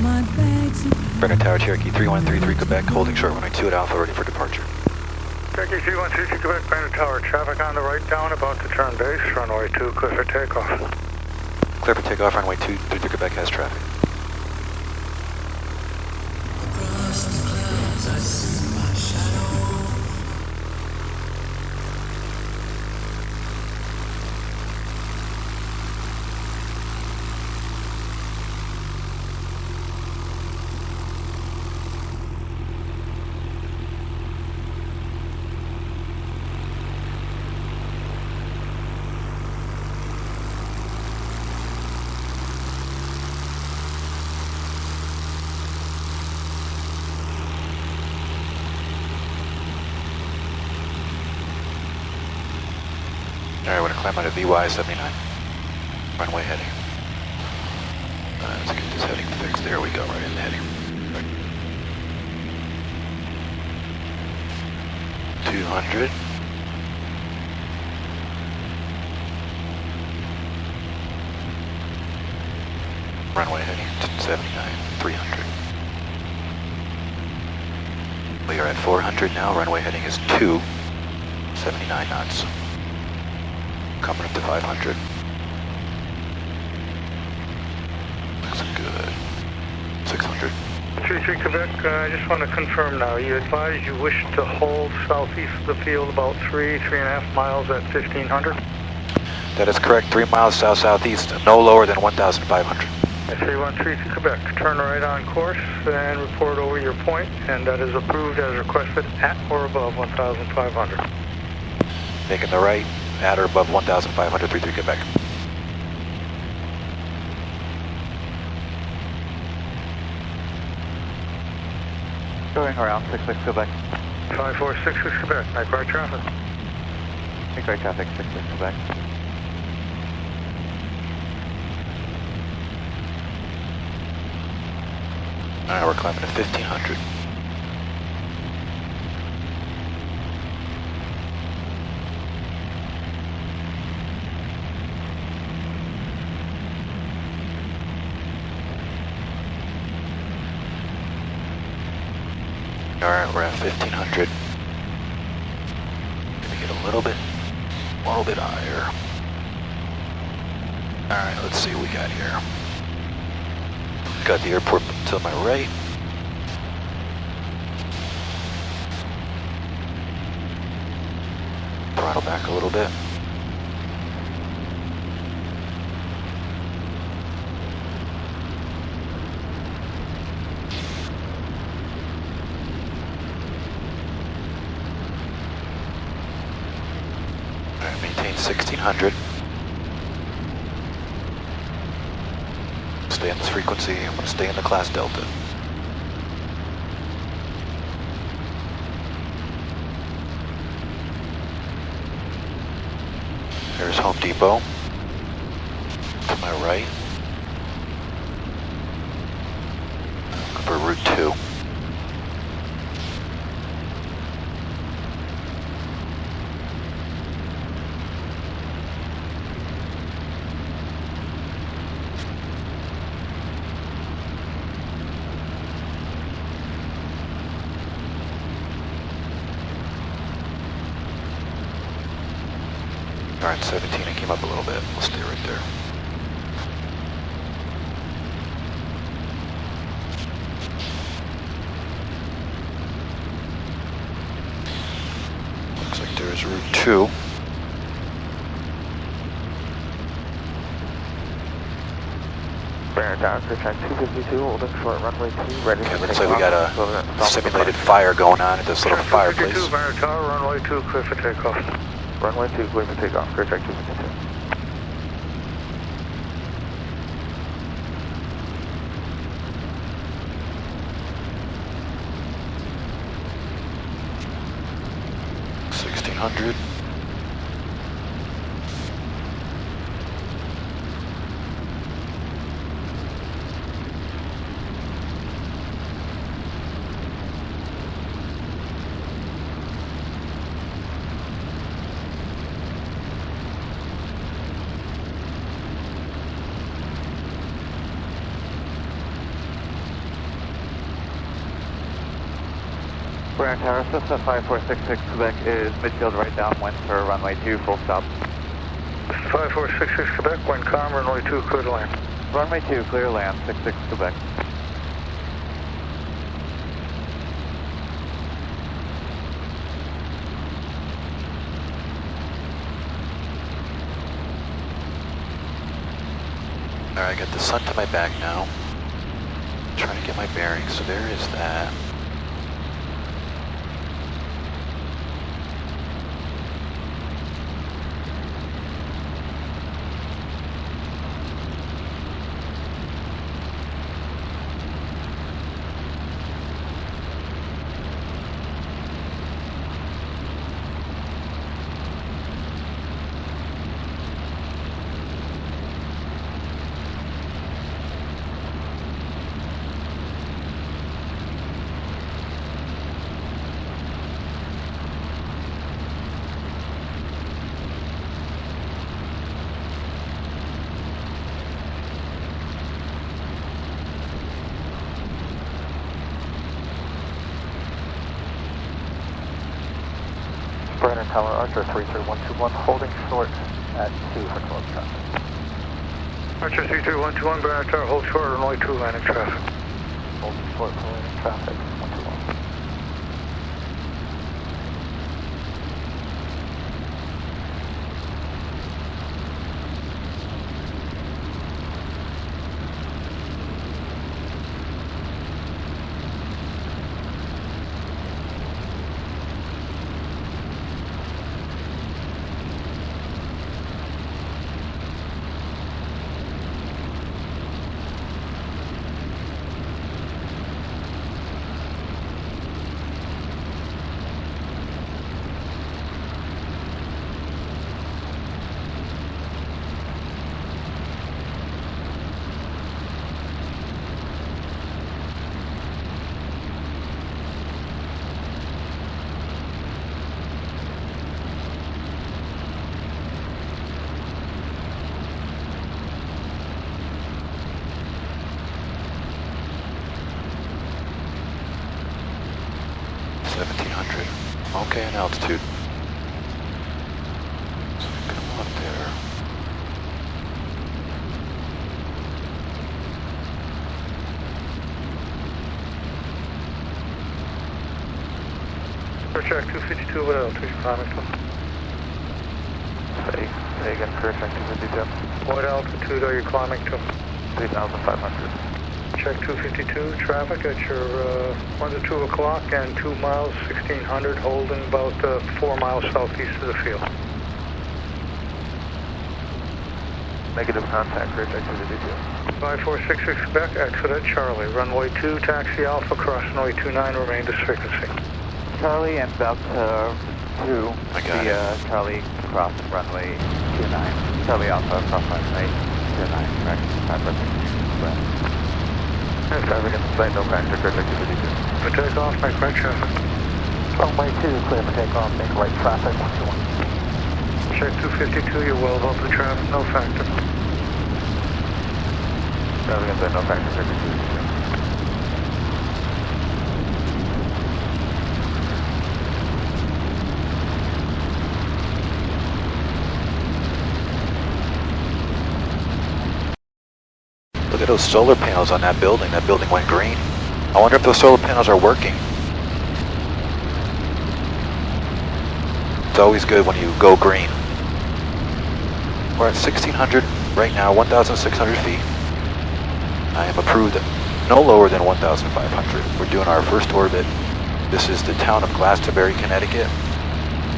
Brainard Tower, Cherokee 3133 Quebec, holding short runway 2 at Alpha, ready for departure. Cherokee 3133 Quebec, Brainard Tower, traffic on the right down, about to turn base, runway 2, clear for takeoff. Clear for takeoff, runway 233 Quebec has traffic. Across the clouds I see my shadow. Alright, we're going to climb out of VY79. Runway heading. Let's get this heading fixed. There we go, right in the heading. 200. Runway heading 79, 300. We are at 400 now. Runway heading is 279 knots. Coming up to 500. Looks good. 600. 33 Quebec, I just want to confirm now. You advise you wish to hold southeast of the field about 3.5 miles at 1500? That is correct. 3 miles south-southeast, no lower than 1,500. SA133 Quebec, turn right on course and report over your point, and that is approved as requested at or above 1,500. Making the right at or above 1,500, 33 Quebec. Going around 66 Quebec. 5466 Quebec, make right traffic. Make right traffic, 66 Quebec. Alright, we're climbing to 1,500. Alright, we're at 1,500. Gonna get a little bit higher. Alright, let's see what we got here. Got the airport to my right. Throttle back a little bit. Alright, maintain 1,600. Stay on this frequency. I'm going to stay in the class Delta. There's Home Depot. To my right. Looking for Route 2. Alright, 17, I came up a little bit. We'll stay right there. Looks like there's Route 2. Brainard Tower, clear track 252, holding short runway 2, ready Okay, for looks like we got a simulated fire going on at this little fireplace. 252, Brainard Tower, runway 2, clear for takeoff. Runway 2, clear for takeoff, clear track 252. $1,600. Brainard Tower, Cessna 5466 Quebec is midfield right downwind for runway 2, full stop. 5466 Quebec, wind calm, runway 2, clear to land. Runway 2, clear land, 66 Quebec. Alright, I got the sun to my back now. Trying to get my bearings, so there is that. Brainard Tower, Archer 33121, holding short at 2 for close traffic. Archer 33121, Brainard Tower, hold short, runway 2, landing traffic. Holding short for landing traffic, 121. Okay, in altitude. So come up there. Air track 252, what altitude climbing to? Say again, career track 252. What altitude are you climbing to? 3,500. Check 252, traffic at your 1 to 2 o'clock and 2 miles, 1600, holding about 4 miles southeast of the field. Negative contact, career track 252. 5466 Quebec, exit at Charlie. Runway 2, taxi Alpha, cross runway 29, remain this frequency. Charlie and about 2 I got via Charlie cross runway 29. Charlie Alpha cross runway 29, correct. 546. Traffic in sight, no factor, career track 252. For takeoff, make right traffic. Runway 2, clear for takeoff, make right traffic, 121. Check 252, you're well above the traffic, no factor. Traffic in sight, no factor, career track 252. Look at those solar panels on that building. That building went green. I wonder if those solar panels are working. It's always good when you go green. We're at 1600 right now, 1,600 feet. I am approved no lower than 1,500. We're doing our first orbit. This is the town of Glastonbury, Connecticut.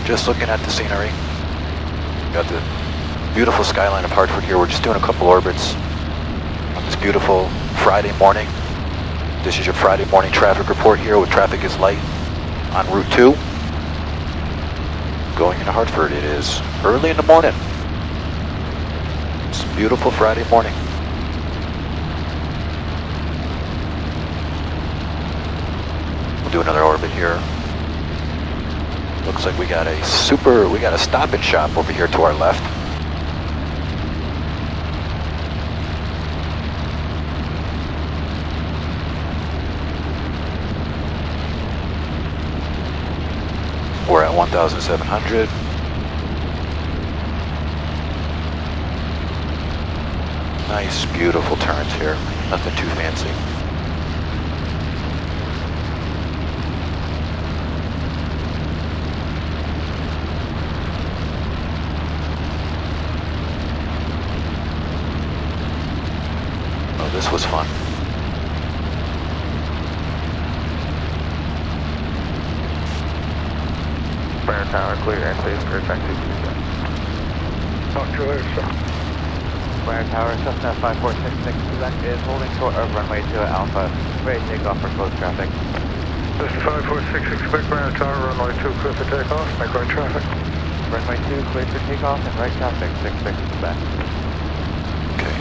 Just looking at the scenery. Got the beautiful skyline of Hartford here. We're just doing a couple orbits on this beautiful Friday morning. This is your Friday morning traffic report here with traffic is light on Route 2. Going into Hartford. It is early in the morning. It's a beautiful Friday morning. We'll do another orbit here. Looks like we got a stop and shop over here to our left. 1,700. Nice, beautiful turns here. Nothing too fancy. Oh, this was fun. Brainerd Tower, clear airspace for taxi. Talk to you later, sir. Brainerd Tower, Cessna 5466, Quebec is holding short of runway 2 at Alpha. Ready to take off for close traffic. This is 5466 Quebec, Brainerd Tower, runway 2, clear for takeoff, make right traffic. Runway 2, clear for takeoff and right traffic, 66 Quebec. Okay.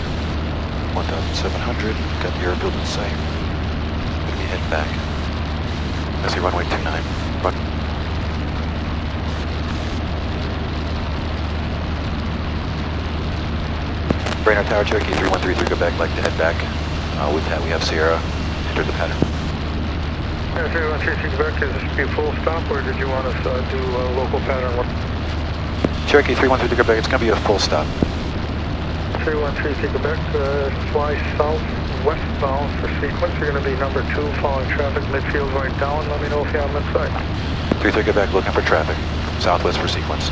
1,700. Got the airfield in sight. Gonna be heading back. I see runway 29. Run. Brainerd Tower, Cherokee 3133, go back, like to head back. With that, we have Sierra enter the pattern. Yeah, 3133 Quebec, is this be a full stop, or did you want us to do a local pattern? Cherokee 3133, go back, it's going to be a full stop. 3133 Quebec, fly southwestbound for sequence. You're going to be number 2, following traffic, midfield right down. Let me know if you have them in sight. 33, go back, looking for traffic. Southwest for sequence.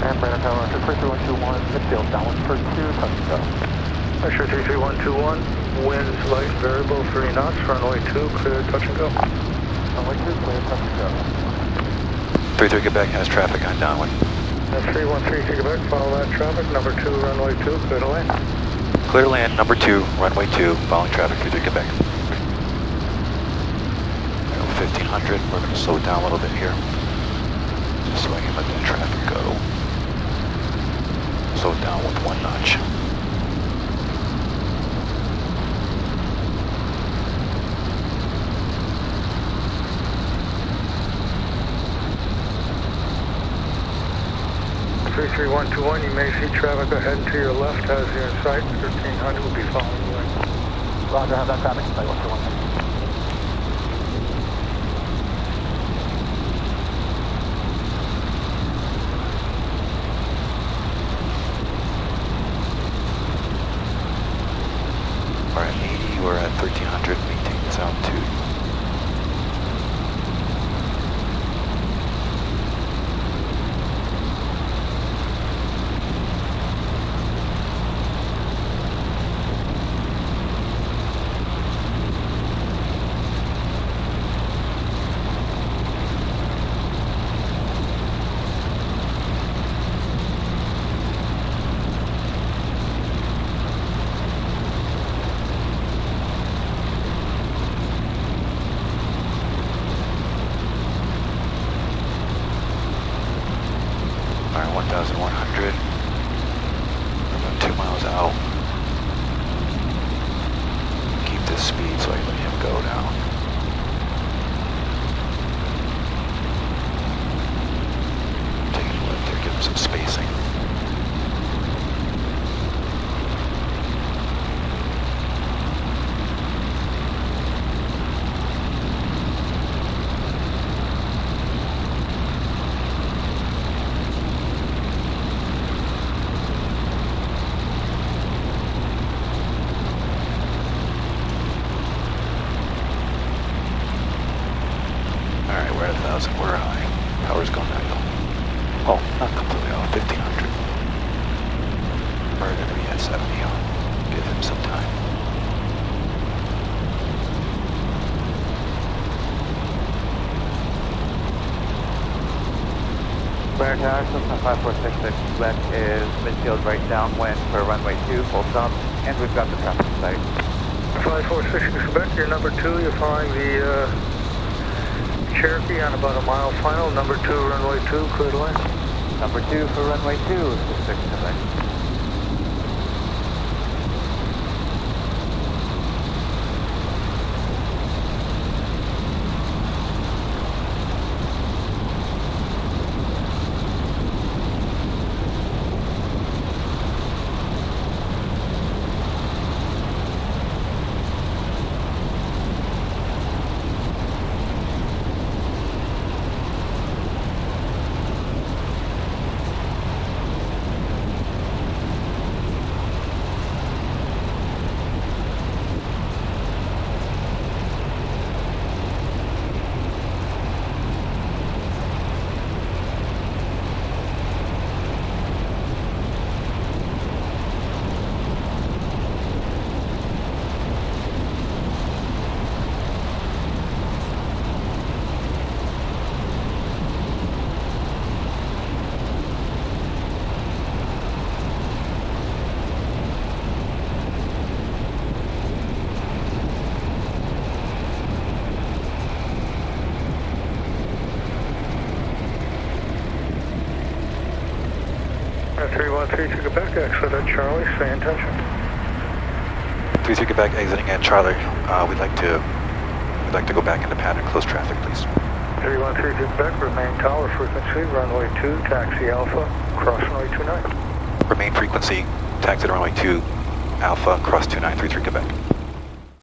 And Brainerd Tower, 33121, midfield downwind for 2, touch and go. Sure 33121, winds light variable 3 knots, runway 2, clear, touch and go. Runway 2, clear, touch and go. 33, get back, has traffic on downwind. 3133 Quebec, follow that traffic, number 2, runway 2, clear to land. Clear to land, number 2, runway 2, following traffic, 33, get back. 1500, we're going to slow it down a little bit here. Just so I can let that traffic go. Slow it down with 1 notch. Three 3121, you may see traffic ahead and to your left as you're in sight. 1300 will be following the way. Roger, have that traffic, flight 121. We're at 80, we're at 1300, maintain this altitude. Alright, 1,100. We're about 2 miles out. Keep this speed so I can let him go now. Taking a left here, give him some spacing. Alright, we're at 1,000, we're high. Power's gone idle. Well, not completely off, 1,500. We're gonna be at 70. I'll give him some time. Brainerd Tower, Cessna 5466, Quebec is midfield right downwind for runway 2, full stop, and we've got the traffic in sight. 5466 Quebec, you're number 2, you're following the Cherokee on about a mile final, number 2, runway 2, clear to land. Number 2 for runway 2, 66 Quebec. 313 to Quebec, exit at Charlie, say intention. 33 Quebec exiting at Charlie. We'd like to go back into pattern, close traffic, please. 313 to Quebec, remain tower frequency, runway 2, taxi Alpha, cross runway 29. Remain frequency, taxi to runway 2, Alpha, cross 29, 33 Quebec.